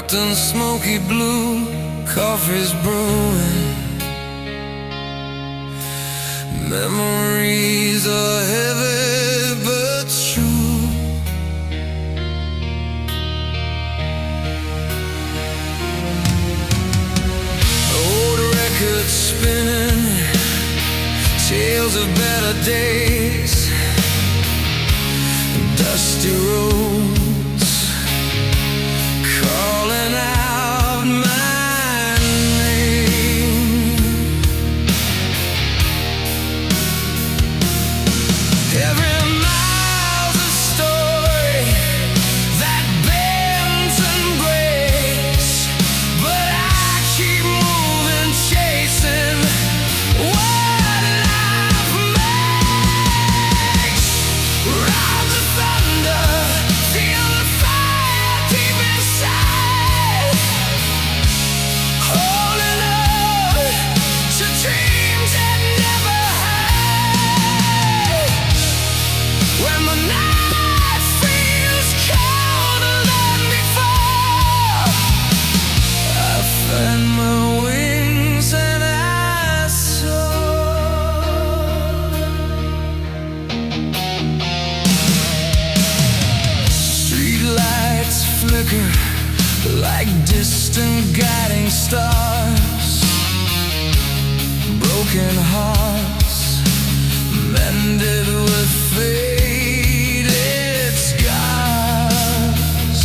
Dark and smoky blue, coffee's brewing. Memories are heavy but true. Old records spinning, tales of better days. Dusty roads calling out my name. Every mile's a story that bends and breaks, but I keep moving, chasing what life makes. Ride the thunder, feel the fire deep inside, holding on to dreams that never had. When the night feels colder than before, I find my wings and I soar. Streetlights flicker like distant guiding stars. Broken hearts mended with faded scars.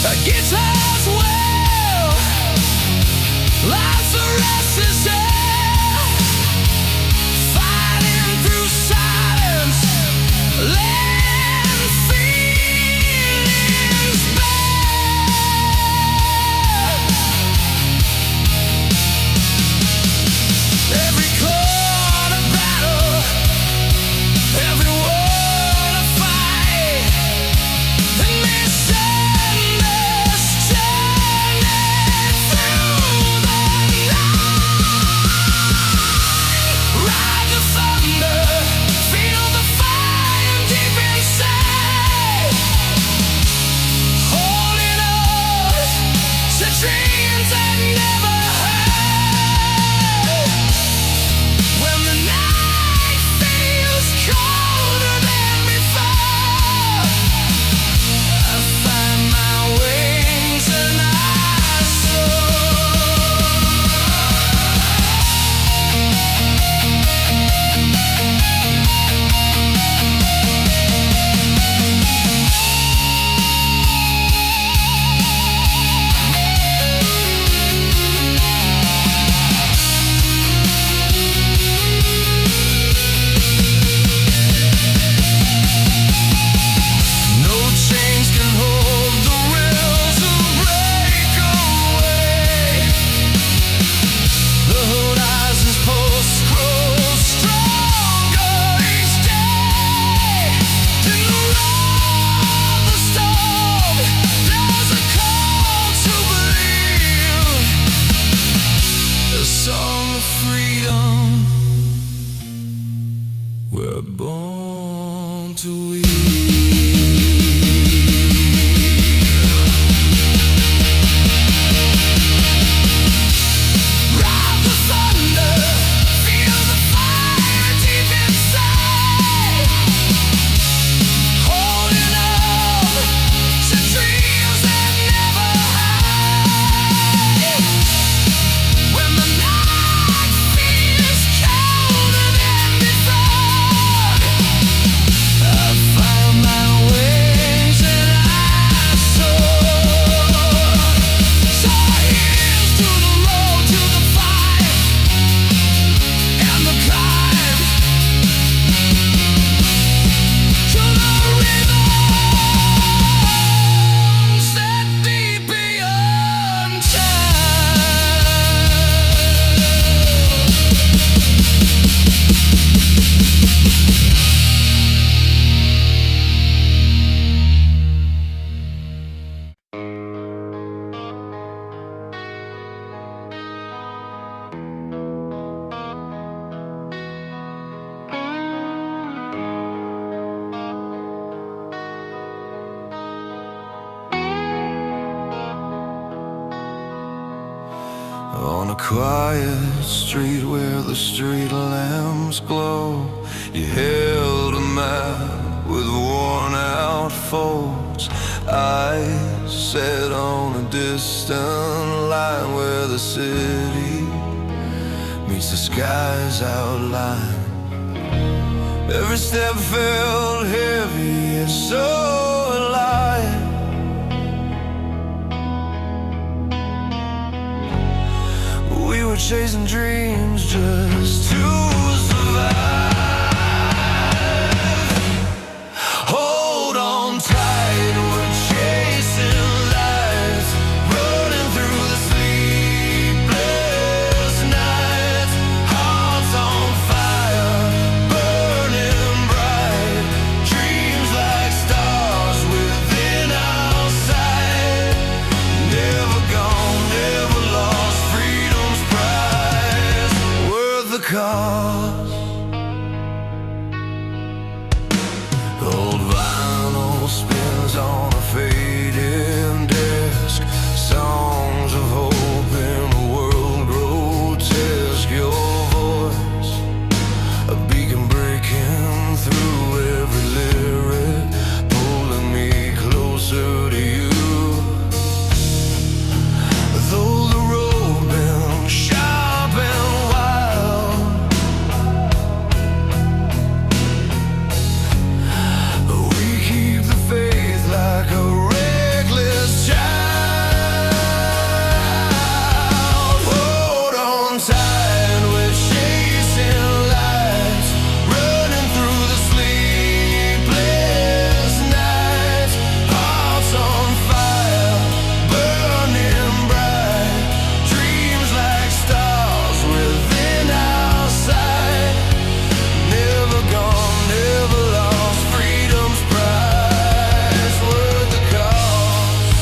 A guitar's well, life's a restless air, fighting through silence, letting feelings bare. Every chord a battle, every word a fight, and misunderstanding through the night. Ride the thunder, feel the fire deep inside, holding on to dreams that never had. When the night feels colder than before, I find my wings and I no chains can hold the will to break away. The horizon's pulse grows stronger each day. In the roar of the storm, there's a call to believe. A song of freedom, we're born to weave. Ride the thunder, feel the fire deep inside, holding on to dreams that never had. When the night feels colder than before, I find my quiet street where the street lamps glow. You held a map with worn out folds, eyes set on a distant line where the city meets the sky's outline. Every step felt heavy and so alive. We were chasing dreams just to survive. Hold on tight, we're chasing lights, running through the sleepless nights. Hearts on fire, burning bright, dreams like stars within our sight. Never gone, never lost, freedom's prize, worth the cost. Old vinyl spins on a fading desk, songs of hope in a world grotesque. Your voice, a beacon breaking through every lyric, pulling me closer to you. Though the road been sharp and wild, we keep the faith like a reckless child. Hold on tight, we're chasing lights, running through the sleepless nights. Hearts on fire, burning bright, dreams like stars within our sight. Never gone, never lost, freedom's prize, worth the cost.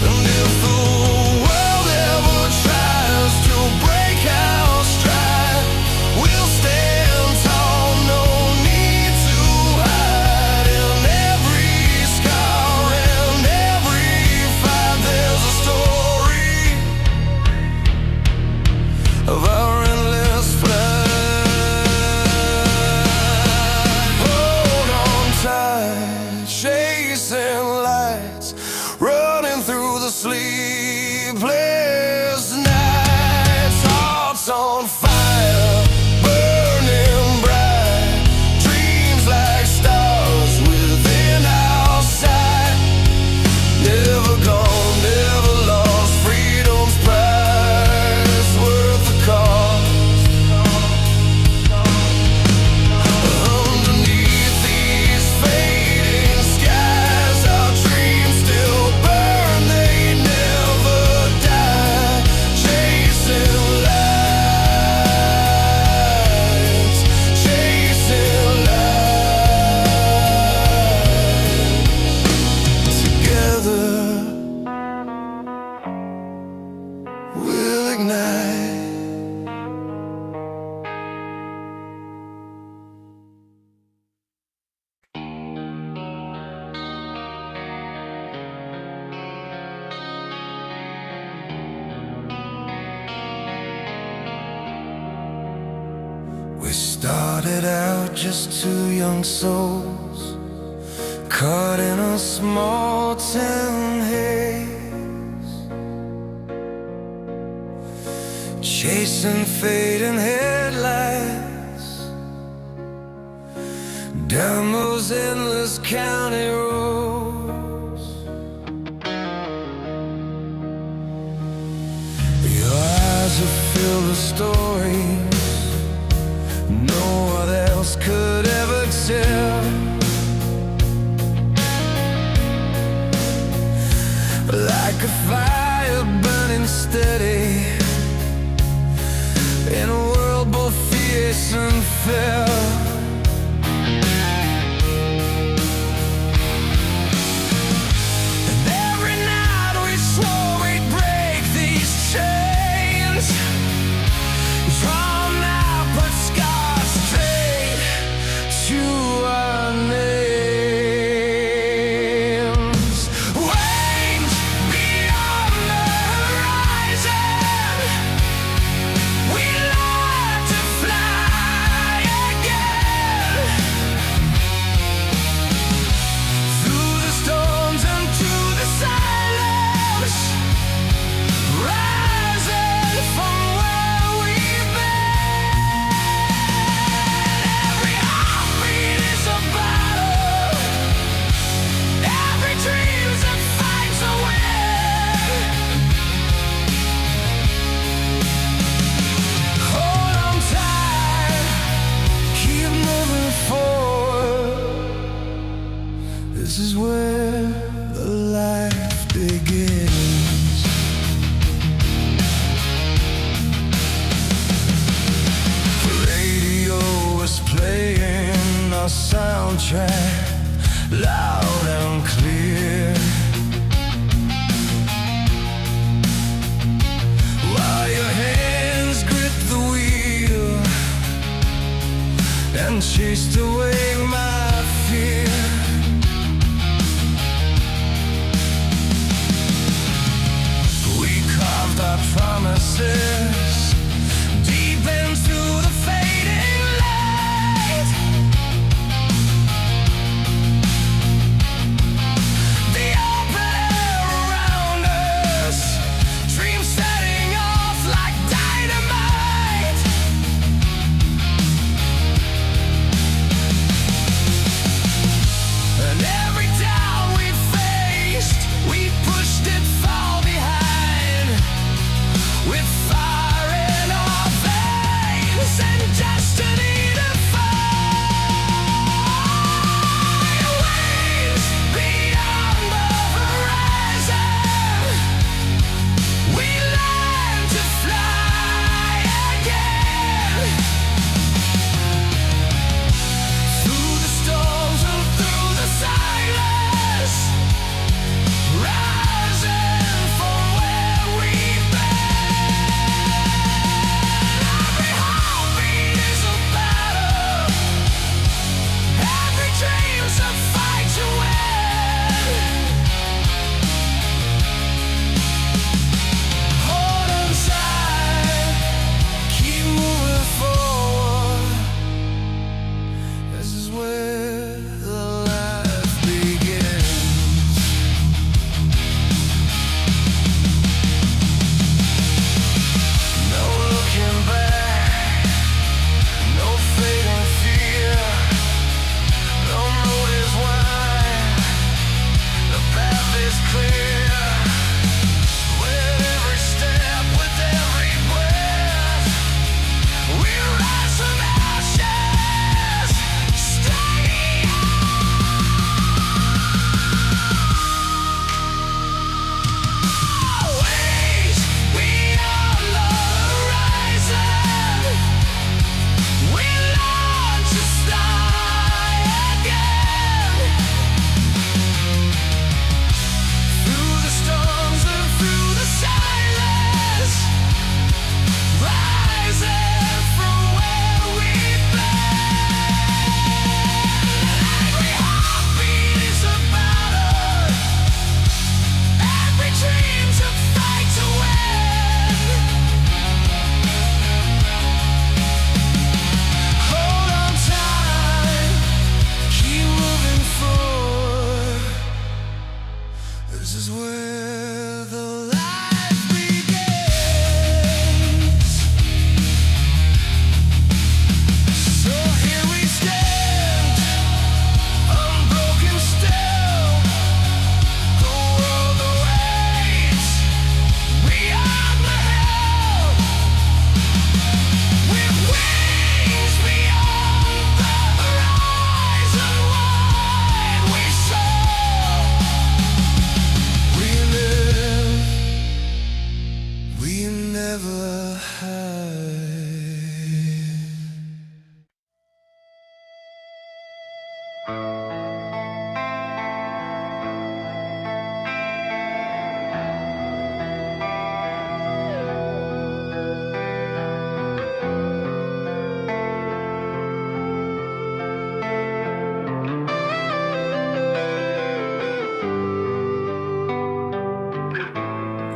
And if the world ever tries to break our stride, we'll stand tall, no need to hide. In every scar and every fight, there's a story of our endless flight. Hold on tight, chasing lights, running through the sleepless nights. Hearts on fire, burning bright, dreams like stars within our sight. Never gone, never lost, freedom's prize, worth the cost. Underneath these fading skies, our dreams still burn, they never die. Chasing lights, chasing lights. Together we'll ignite. We started out just two young souls, caught in a small town haze, chasing fading headlights down those endless county roads. Your eyes have filled with stories no one else could ever tell. Like a fire burning steady in a world both fierce and fair. And every night we swore we'd break these chains, drawn out but scars straight to our names. Wings beyond the horizon. our soundtrack loud and clear, while your hands grip the wheel and chased away my fear. We carved our promises deep into the fading light. The open air around us, dreams setting off like dynamite. And every doubt we faced, we pushed it far behind, with fire in our veins and destiny to find. Waves beyond the horizon, we learn to fly again. Through the storms and through the silence, rising from where we've been. Every heartbeat is a battle, every dream's a fight to win. Hold on tight, keep moving forward. This is where the life begins. No looking back, no fading fear. No road is wide, the path is clear. With every step, with every breath, we rise from ashes, steady. Waves beyond the horizon, we learn to fly again. Through the storms and through the silence, rising from where we've been. Every heartbeat is a battle, every dream's a fight to win. Hold on tight, keep moving forward. This is where the life begins. So here we stand, unbroken still. The world awaits beyond the hill, with wings beyond the horizon wide. We soar, we live, we never hide.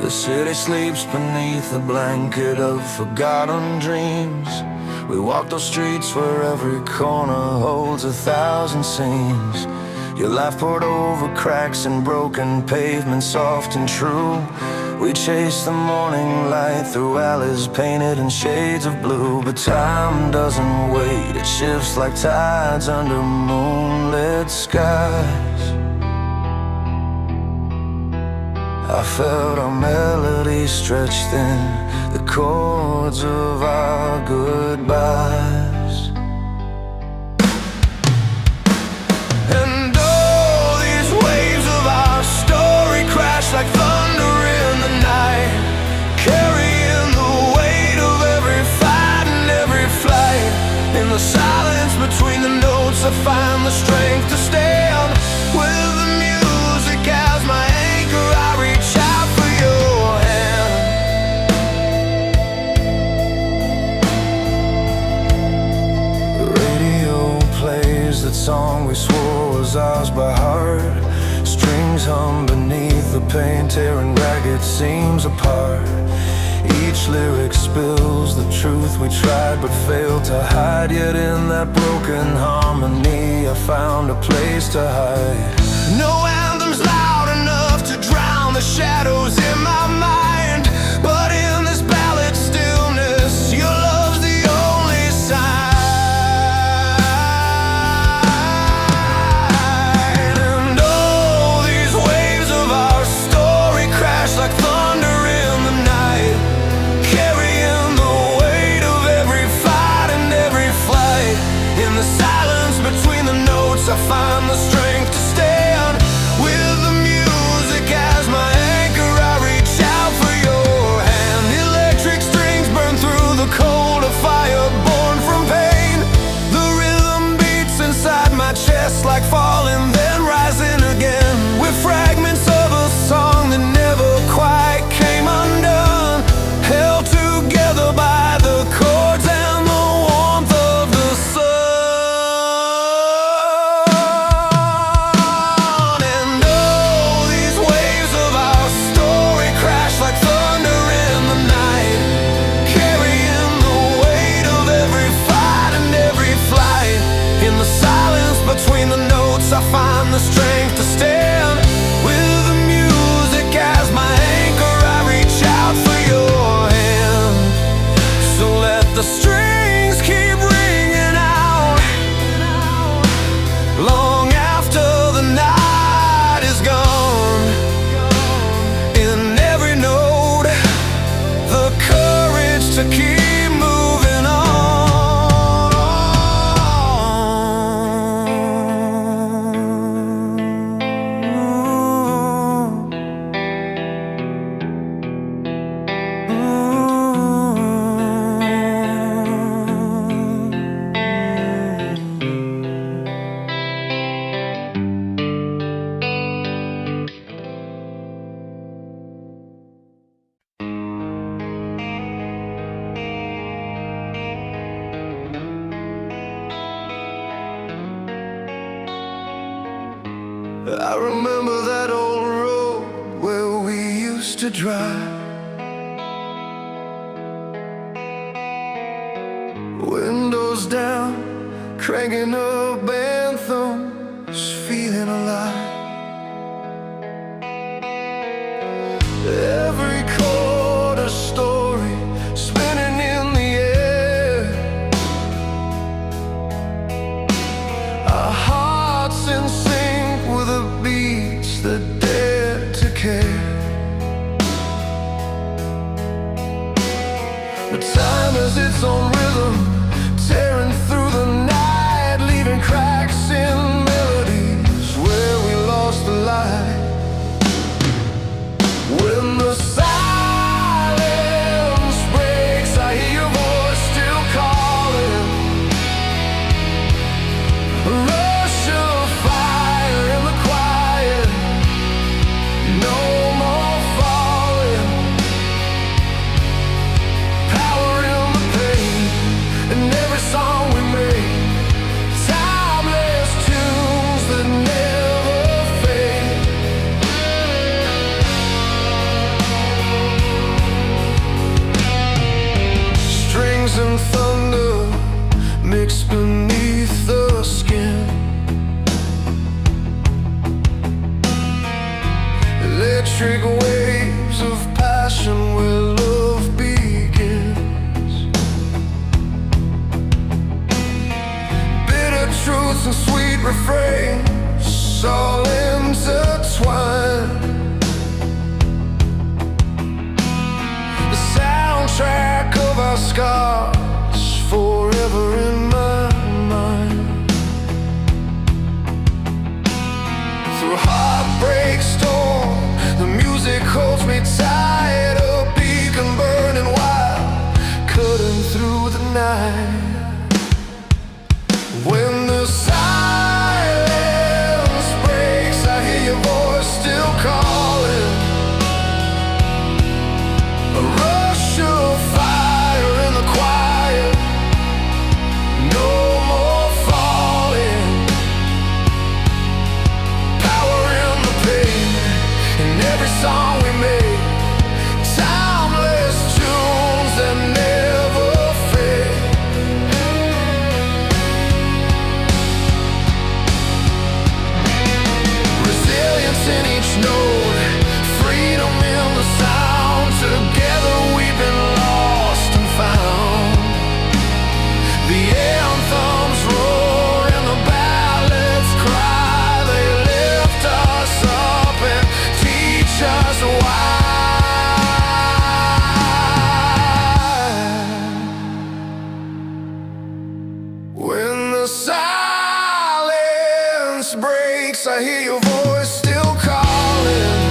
The city sleeps beneath a blanket of forgotten dreams. We walk those streets where every corner holds 1,000 scenes. Your life poured over cracks and broken pavement, soft and true. We chase the morning light through alleys painted in shades of blue. But time doesn't wait, it shifts like tides under moonlit skies. I felt our melody stretch thin, the chords of our goodbyes. And all these waves of our story crash like thunder in the night, carrying the weight of every fight and every flight. In the silence between the notes notes I find the strength to stand. With the music as my anchor, I reach out for your hand. The radio plays that song we swore was ours by heart. Strings hum beneath the pain, tearing ragged seams apart. Each lyric spills the truth we tried but failed to hide. Yet in that broken harmony I found a place to hide. No anthem's loud enough to drown the shadows in my mind, but in this ballad stillness, your love's the only sign. And oh, these waves of our story crash like thunder in the night, carrying the weight of every fight and every flight. In the silence between the notes I find the strength to stand. With the music as my anchor, I reach out for your hand. Electric strings burn through the cold, a fire born from pain. The rhythm beats inside my chest like falling then rising again. We're fragments of a song that never quite came undone, held together by the chords and the warmth of the sun. And oh, these waves of our story crash like thunder in the night, carrying the weight of every fight and every flight. In the silence between the notes I find the strength to stand. With the music as my anchor, I reach out for your hand. So let the strings keep ringing out long after the night is gone. In every note, the courage to keep moving on. I remember that old road where we used to drive. Windows down, cranking up anthems, feeling alive. Every chord a story spinning in the air. Our hearts in sync with the beats that dare to care. But time has its own rhythm, tearing through the night, leaving cracks in melodies where we lost the light. When the silence breaks, I hear your voice still calling. A rush of fire in the quiet, no more falling. Power in the pain, in every song we make. Timeless tunes that never fade. Strings and thunder mixed beneath the skin. Electric waves of passion where love begins. Bitter truths and sweet refrains, all intertwined. The soundtrack of our scars, forever in my mind. Through heartbreak storm, the music holds me tight. A beacon burning wild, cutting through the night. When the silence silence breaks, I hear your voice still calling.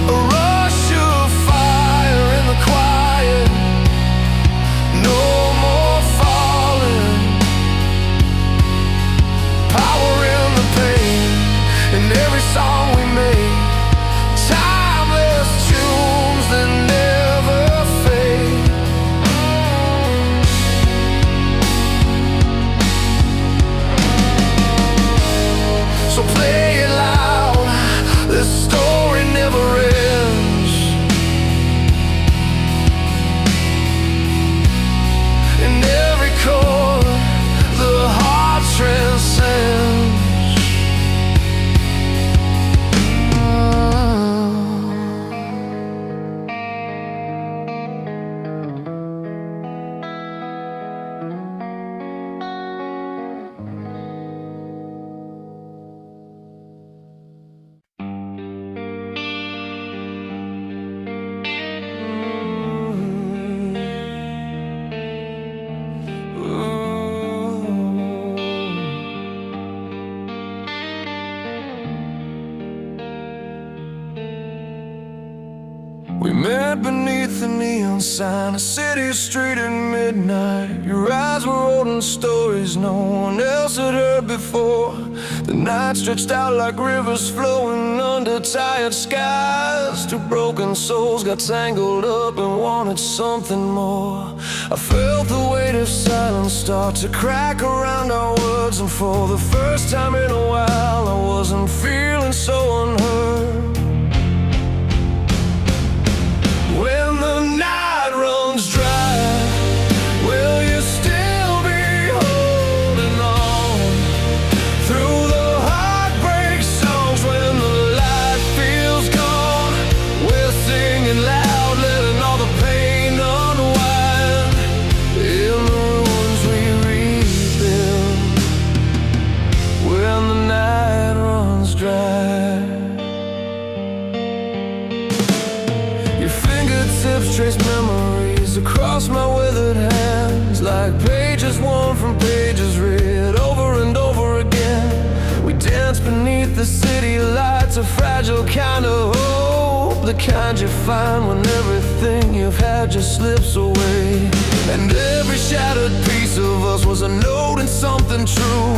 A rush of fire in the quiet. No more falling. Power in the pain, in every song we make. Timeless tunes that never fade. So play it loud, this story never ends. In every chord, the heart transcends. We met beneath the neon sign, a city street at midnight. Your eyes were holding stories no one else had heard before. The night stretched out like rivers flowing under tired skies. Two broken souls got tangled up and wanted something more. I felt the weight of silence start to crack around our words, and for the first time in a while I wasn't feeling so unheard. When the night runs dry, will you still be holding on? Through the heartbreak songs, when the light feels gone, we're singing loud, letting all the pain unwind. In the ruins we rebuild, when the night runs dry. Tips trace memories across my withered hands, like pages worn from pages read over and over again. We dance beneath the city lights, a fragile kind of hope, the kind you find when everything you've had just slips away. And every shattered piece of us was a note in something true,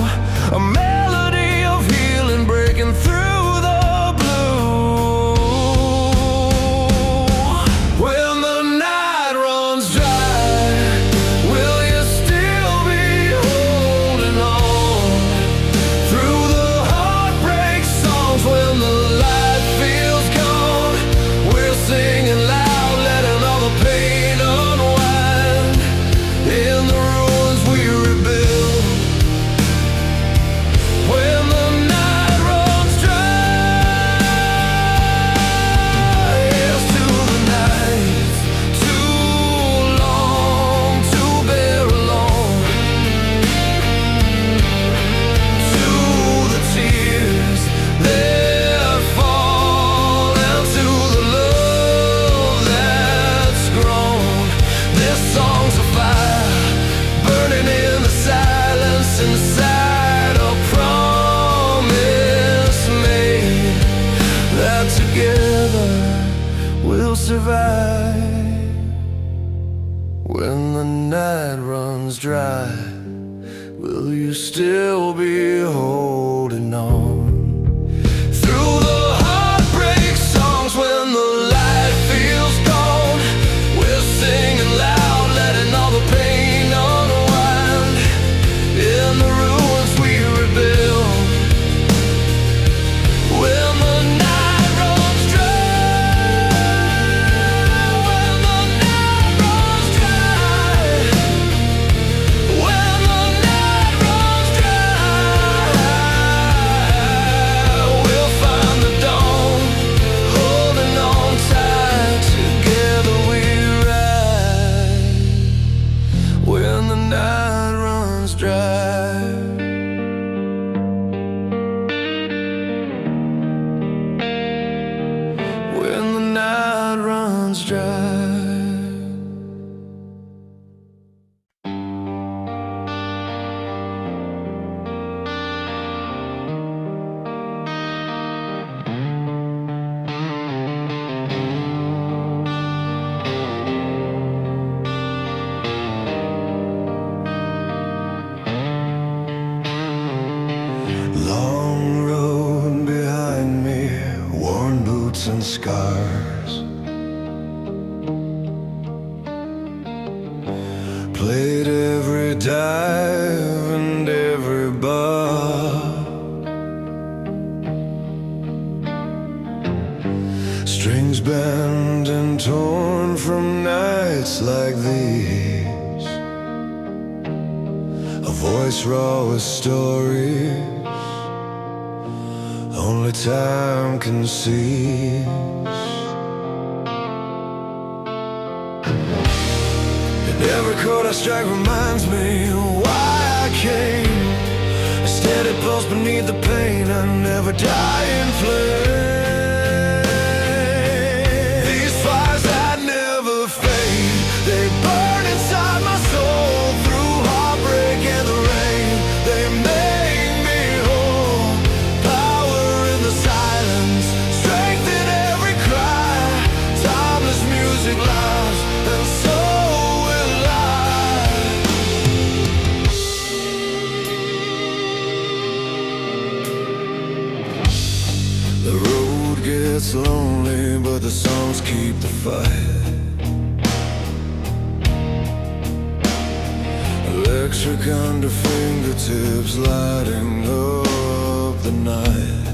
a melody of healing breaking through the blue. When the night runs dry, will you still be holding on? Through the heartbreak songs, when the light feels gone, we're singing loud, letting all the pain unwind. In the ruins we rebuild, when the night runs dry. Here's to the nights too long to bear alone, to the tears that fall, and to the love that's grown. This song's a fire burning in the silence inside, a promise made that together we'll survive. When the night runs dry, will you still be holding on? Through the heartbreak songs, when the light feels gone, we're singing loud, letting all the pain unwind. In the ruins we rebuild, when the night runs dry. When the night runs dry, when the night runs dry, we'll find the dawn, holding on tight, together we ride. When the night runs dry. When the night runs dry. and scars. Played every dive and every bar. Strings bent and torn from nights like these. A voice raw with stories only time can seize. And every chord I strike reminds me why I came. A steady pulse beneath the pain, a never dying flame. These fires that never fade, they burn inside my soul. Through heartbreak and the rain, they make me whole. Power in the silence, strength in every cry. Timeless music lives, and so will I. The road gets lonely, but the songs keep the fight. Electric under fingertips, lighting up the night.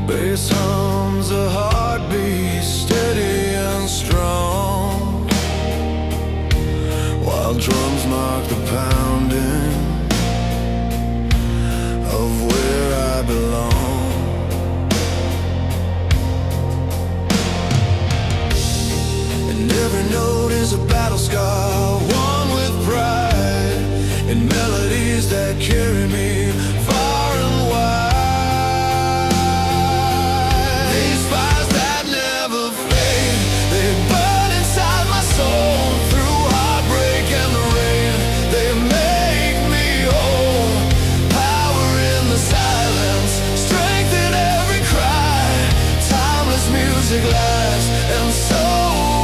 Bass hums a heartbeat, steady and strong, while drums mark the pounding of where I belong. And every note is a battle scar, one with pride, in melodies that carry me far and wide. These fires that never fade, they burn inside my soul. Through heartbreak and the rain, they make me whole. Power in the silence, strength in every cry. Timeless music lasts, and so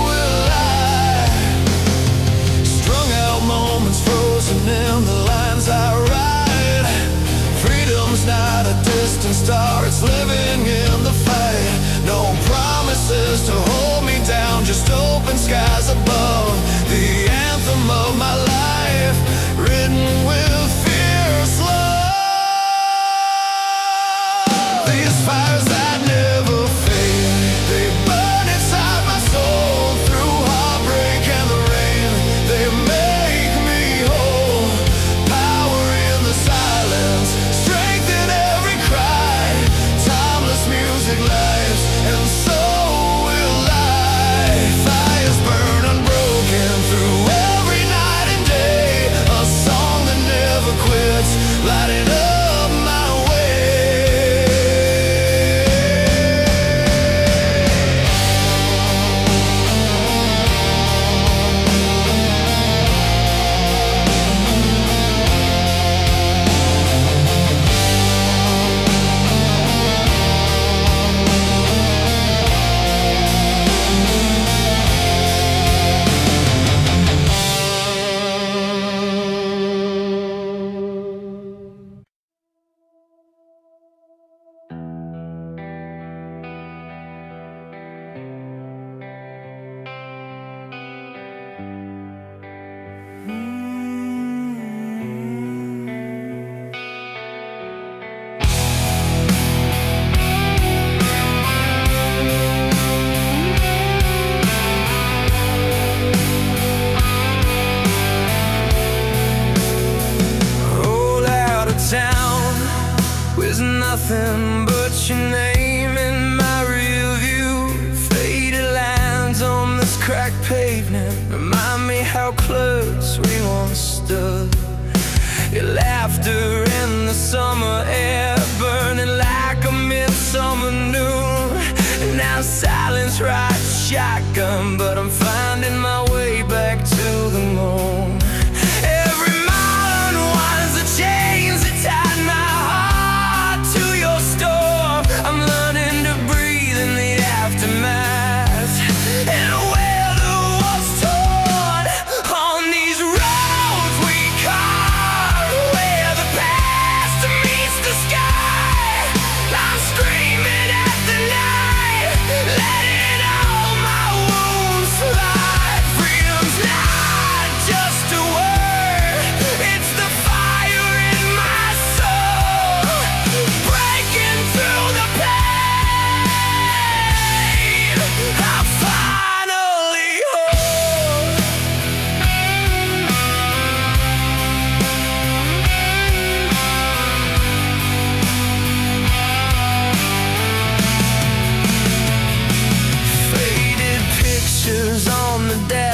will I. Strung out moments frozen in the lines I write. Freedom's not a distant star, it's living in the fight. No promises to hold me down, just open skies above. The anthem of my life, written with fierce love. These fires that never fade, they burn inside my soul. Through heartbreak and the rain, they make me whole. Power in the silence, strength in every cry. Timeless music lives, and so will I. Fires burn unbroken through every night and day. A song that never quits, lighting up my way. Roll out of town with nothing but your name in my rear view. Faded lines on this cracked pavement remind me how close we once stood. Your laughter in the summer air, burning like a midsummer noon. And now silence rides shotgun, but I'm finding my way back to the moon. Every mile unwinds the chains that tied my heart to your store. I'm learning to breathe in the aftermath, and where the walls torn on these roads we carve, where the past meets the sky.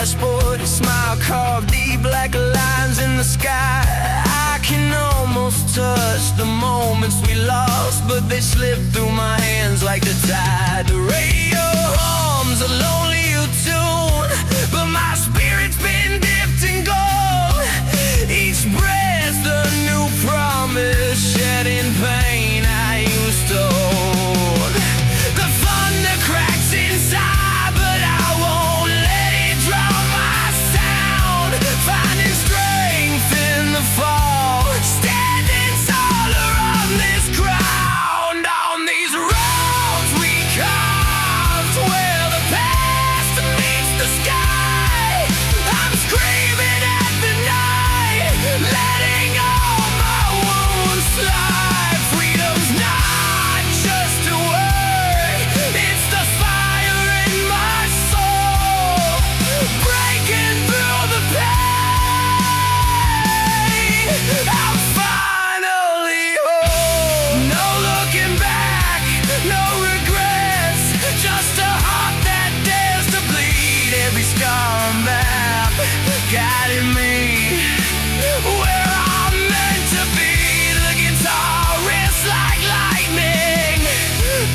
dashboard, smile carved deep like lines in the sky. I can almost touch the moments we lost, but they slip through my hands like the tide. The radio hums a lonely tune, but my spirit's been dipped in gold. Each breath's a new promise, shedding pain I used to hold. The thunder cracks inside, but I won't let it drown my sound. Finding strength in the fall, standing taller on this ground. On these roads we carved, where the past meets the sky, I'm screaming at the night, letting all my wounds slide. Freedom's not just a word, it's the fire in my soul, breaking through the pain. I'm finally home. No looking back, no regrets, just a heart that dares to bleed. Every scar a map, guiding me where I'm meant to be. The guitar riffs like lightning,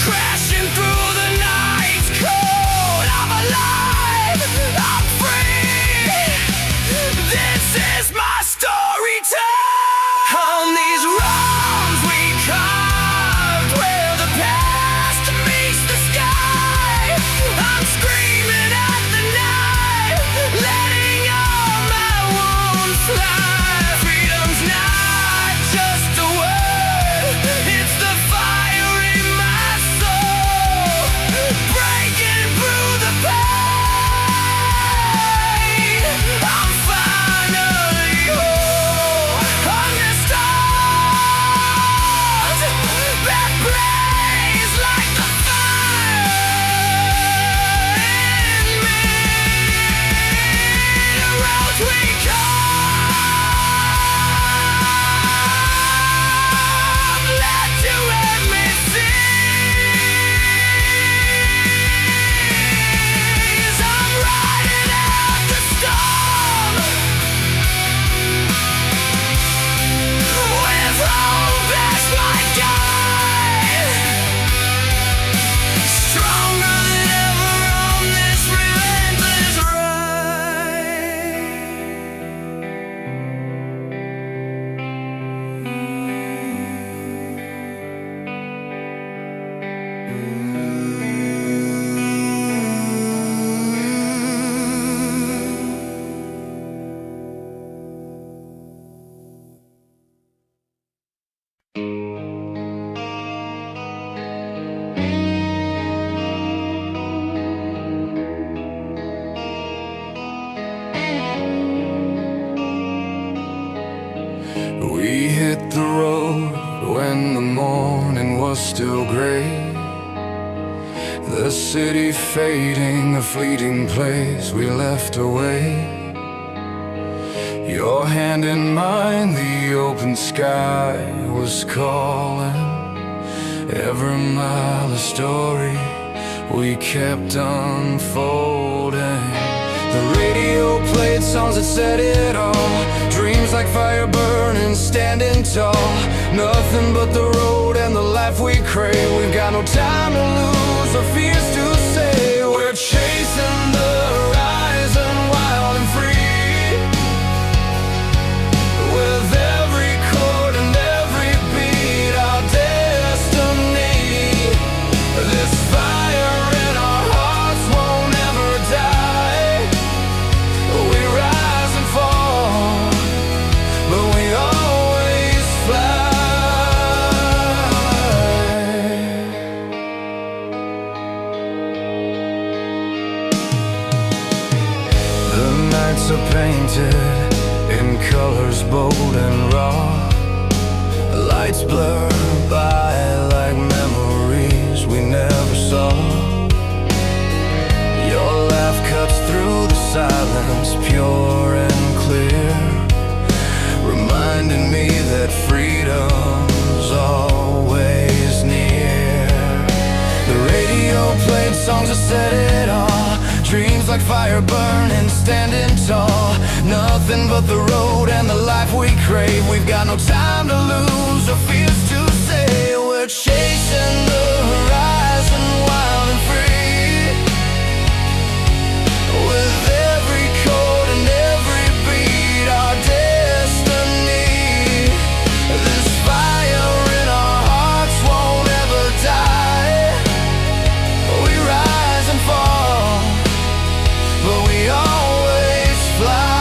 crashing through the night's cold. I'm alive, I'm free, this is my story time. On these roads we carved, where the past meets the sky, I'm screaming at the night, letting all my wounds fly. Freedom's not just a word, it's the fire in my soul, breaking through the pain. I'm finally whole. On the stars that blaze like the fire in me. The roads we carved, let you let me see. As I'm riding out the storm, with hope as my guide, stronger than ever on this relentless We hit the road when the morning was still gray, the city fading, a fleeting place we left away. Your hand in mine, the open sky was calling. Every mile a story we kept unfolding. The radio played songs that said it all, dreams like fire burning, standing tall. Nothing but the road and the life we crave. We've got no time to lose or fears to say. We're chasing the horizon, wild and free, with every chord and every beat our destiny. This fire in our hearts won't ever die. We rise and fall, but we always fly. The nights are painted in colors bold and raw. Lights blur by like memories we never saw. Your laugh cuts through the silence, pure and clear, reminding me that freedom's always near. The radio played songs that said it all, dreams like like fire burning, standing tall. Nothing but the road and the life we crave. We've got no time to lose or fears to say. We're chasing the horizon, wild and free. With every chord and every beat, our destiny. This fire in our hearts won't ever die. We rise and fall, but we always fly.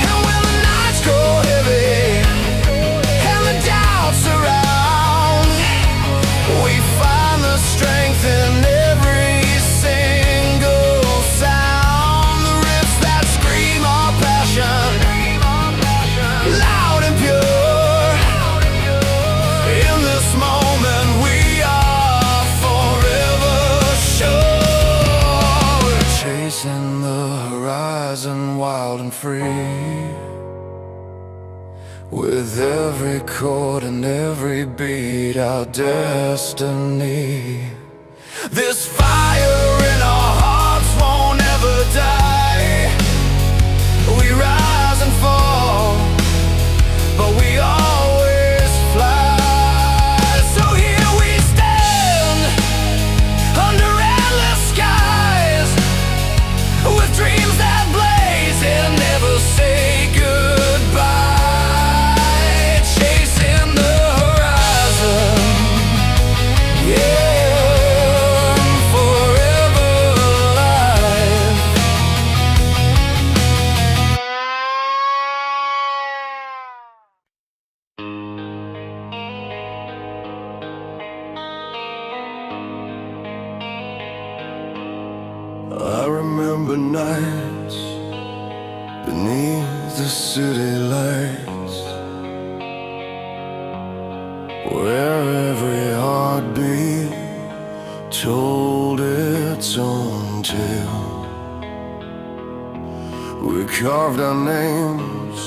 And when the nights grow heavy and the doubts surround, we find the strength in every single sound. The riffs that scream our passion, loud and pure. In this moment we are forever sure. We're chasing the horizon, wild and free. With every chord and every beat, our destiny. This fire in our hearts won't ever die. We rise and fall, but we always fly. So here we stand, under endless skies, with dreams that blaze and never say goodbye. Chasing the horizon, yeah, forever alive. I remember nights beneath the city lights, where every heartbeat told its own tale. We carved our names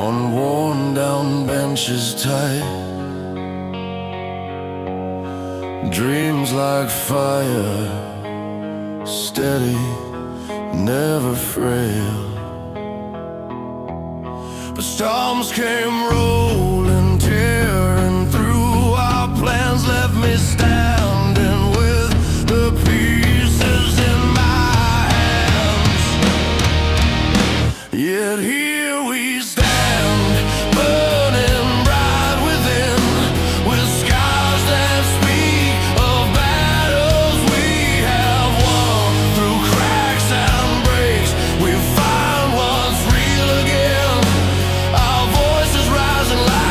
on worn down benches tight. Dreams like fire, steady, never frail. But storms came rolling, tearing through. Our plans left me standing with the pieces in my hands. Yet here we stand, burning bright within, with scars that speak of battles we have won. Through cracks and breaks, we find what's real again. Our voices rising loud.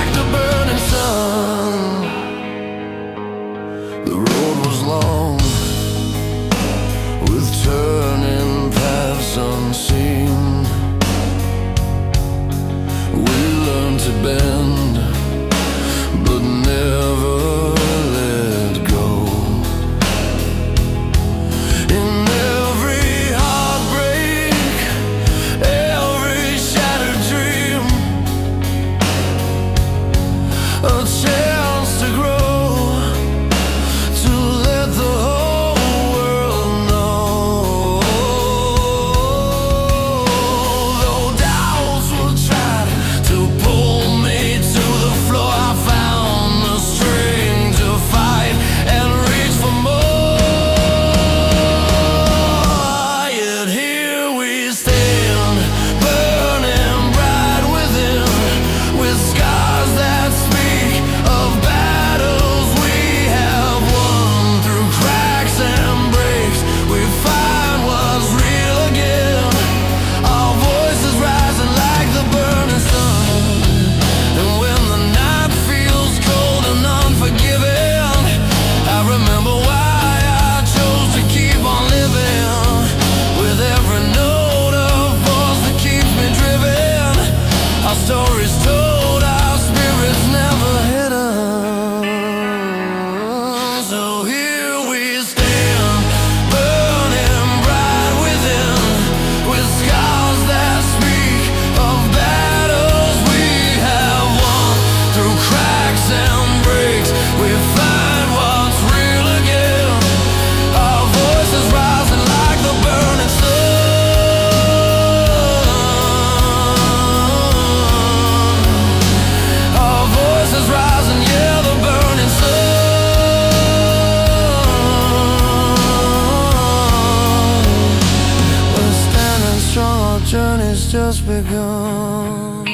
journey's just begun.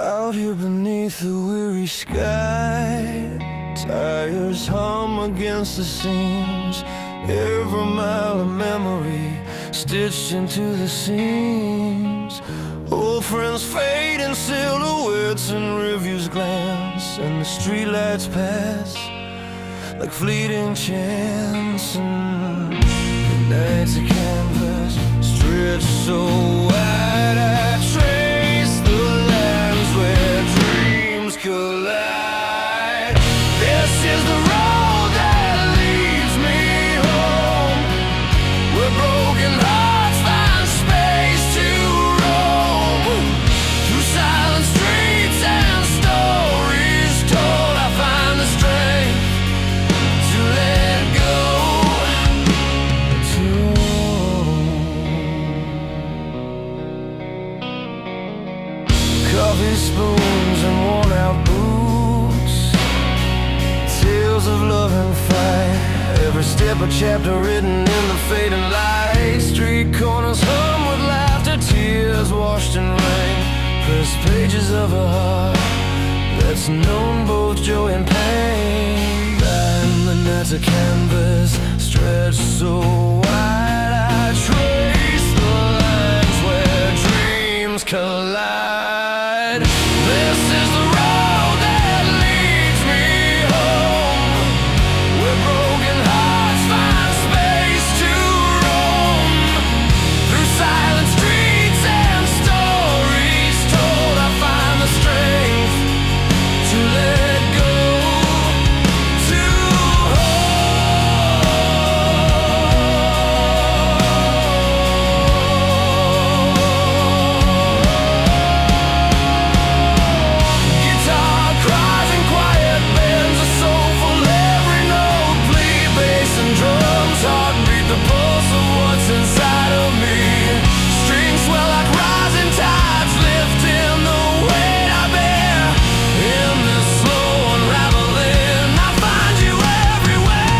Out here beneath the weary sky, tires hum against the seams. Every mile of memory stitched into the seams. Old friends fade in silhouettes and reviews glance, and the streetlights pass like fleeting chance. And the night's a canvas stretched so wide, I trace the lines where dreams collide. This is the road that leads me home, where broken hearts find space to roam. Through silent streets and stories told, I find the strength to let go, to coffee spoons and worn-out boots, tales of love and fight, every step a chapter written in the fading light. Street corners hum with laughter, tears washed in rain, pressed pages of a heart that's known both joy and pain. And the night's a canvas stretched so wide, I trace the lines where dreams collide. This is the road that leads me home, where broken hearts find space to roam. Through silent streets and stories told, I find the strength to let go, to guitar cries and quiet bends, a soulful every note, bleed bass and drums, heartbeat the pulse of what's inside of me. Strings swell like rising tides, lifting the weight I bear. In this slow unraveling, I find you everywhere.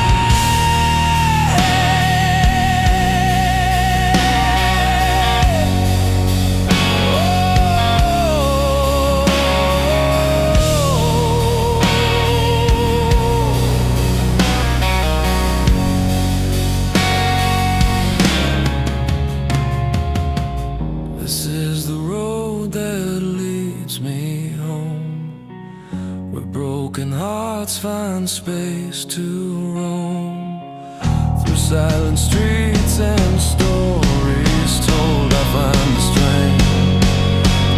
This is the road that leads me home, where broken hearts find space to roam. Through silent streets and stories told, I find the strength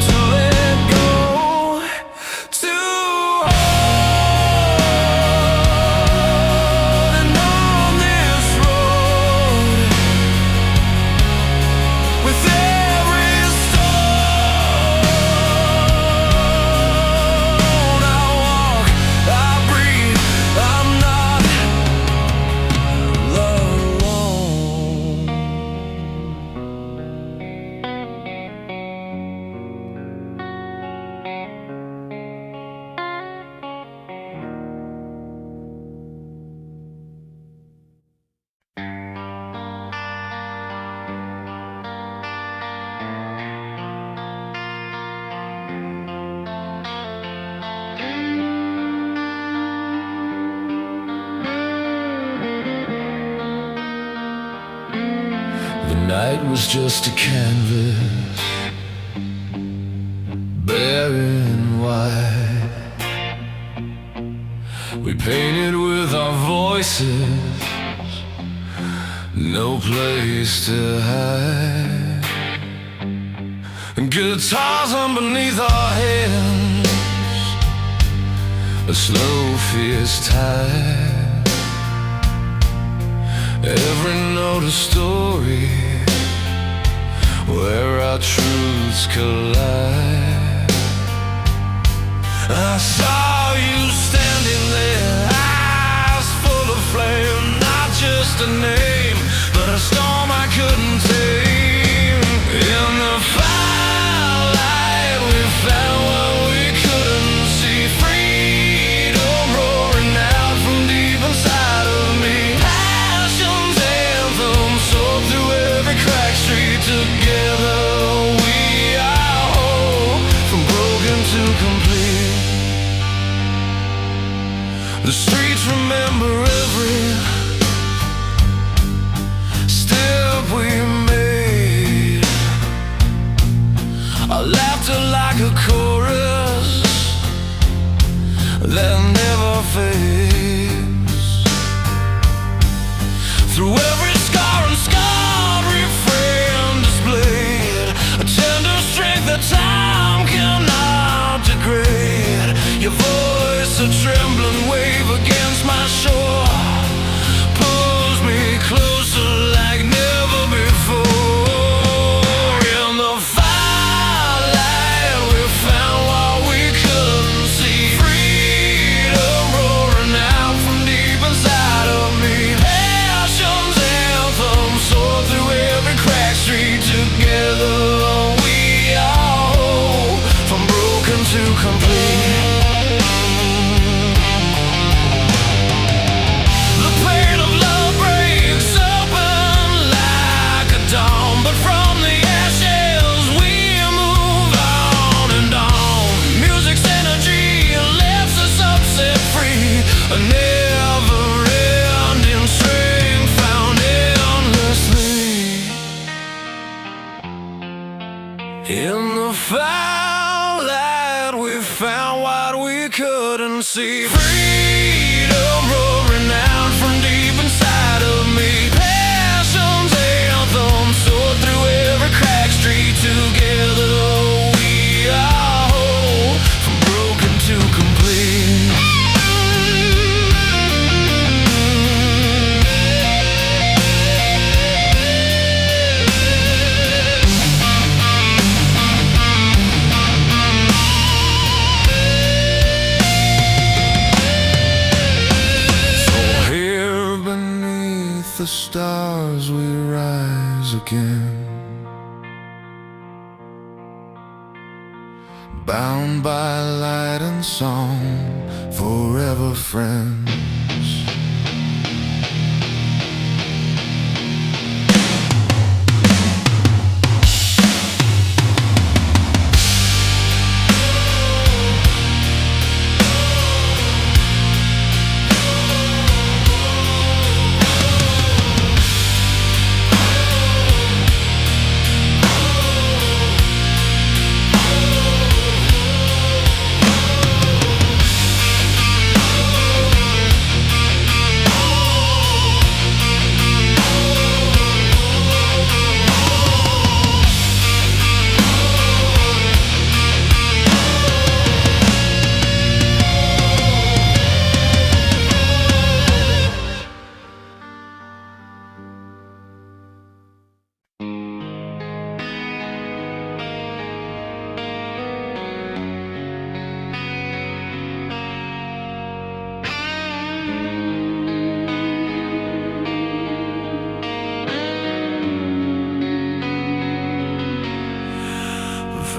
to let go, to hold. And on this road, with every stone I walk, I breathe, I'm not alone. The night was just a canvas, bare and white. We painted with our voices, no place to hide. Guitars underneath our hands, a slow, fierce tide. Every note a story where our truths collide. The streets remember every step we made. Our laughter like a chorus that never fades. Through every scar and scarred refrain displayed a tender strength that time cannot degrade. Your voice, a trembling wave against my shore, pulls me closer like never before. In the firelight we found what we couldn't see. Freedom roaring out from deep inside of me. Passion's anthem soared through every crack street. Together we are whole, from broken to complete. A never-ending strength found endlessly. In the firelight we found what we couldn't see. Freedom roaring out from deep inside of me. Passion's anthem soared through every crack street. Together we are whole, from broken to complete. The stars we rise again, bound by light and song, forever friends.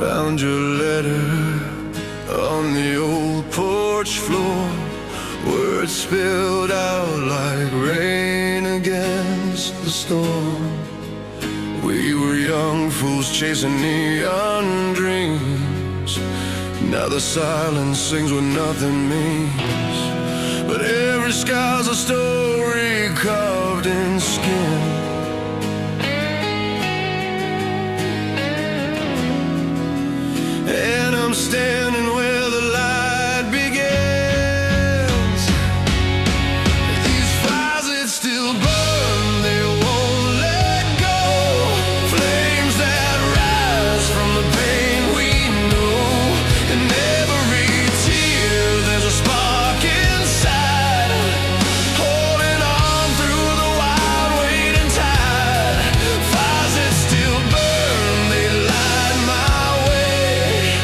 Found your letter on the old porch floor, words spilled out like rain against the storm. We were young fools chasing neon dreams. Now the silence sings what nothing means, but every scar's a story carved in skin. And I'm standing where the light begins. These fires that still burn, they won't let go. Flames that rise from the pain we know. In every tear there's a spark inside, holding on through the wild waiting tide. Fires that still burn, they light my way.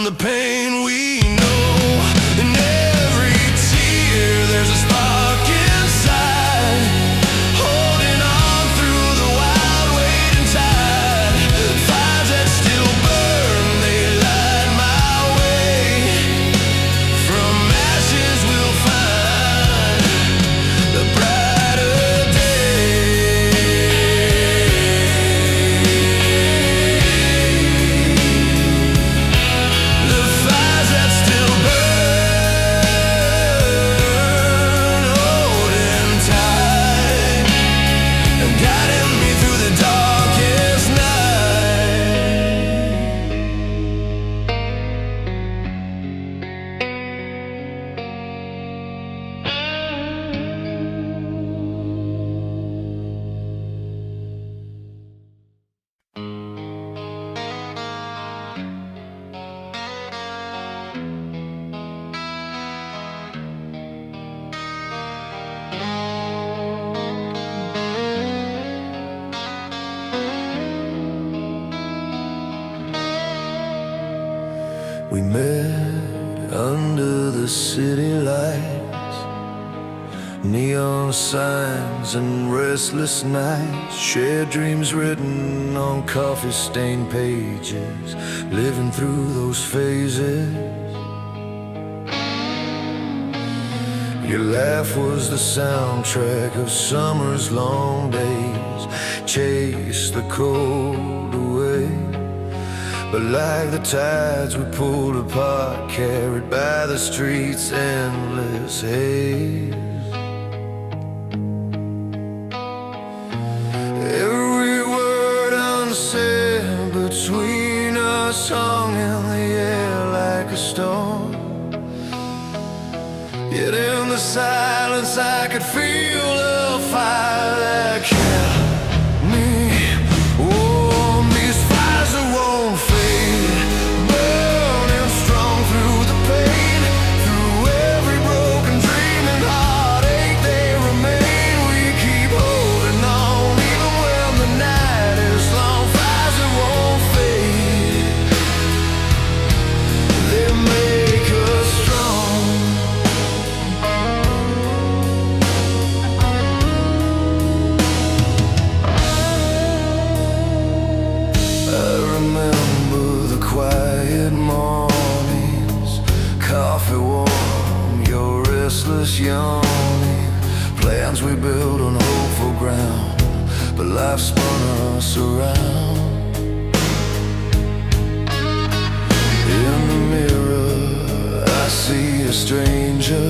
the pain we know. In every tear there's a spark inside, holding on through the wild waiting tide. Fires that still burn, they light my way. From ashes we'll find the brighter day. The fires that still burn, holding tight, guiding me through the darkest night. We met under the city lights, neon signs and restless nights, shared dreams written on coffee-stained pages, living through those phases. Your laugh was the soundtrack of summer's long days, chased the cold away. But like the tides we pulled apart, carried by the street's endless haze. Every word unsaid between us hung in the air like a storm. Yet in the silence I could feel a fire that kept me warm. These fires that won't fade, burning strong through the pain, through every broken dream and heartache they remain. We keep holding on even when the night is long. Fires that won't fade, they make us strong. I remember the quiet mornings, coffee warm, your restless yawning. Plans we built on hopeful ground, but life spun us around. In the mirror I see a stranger,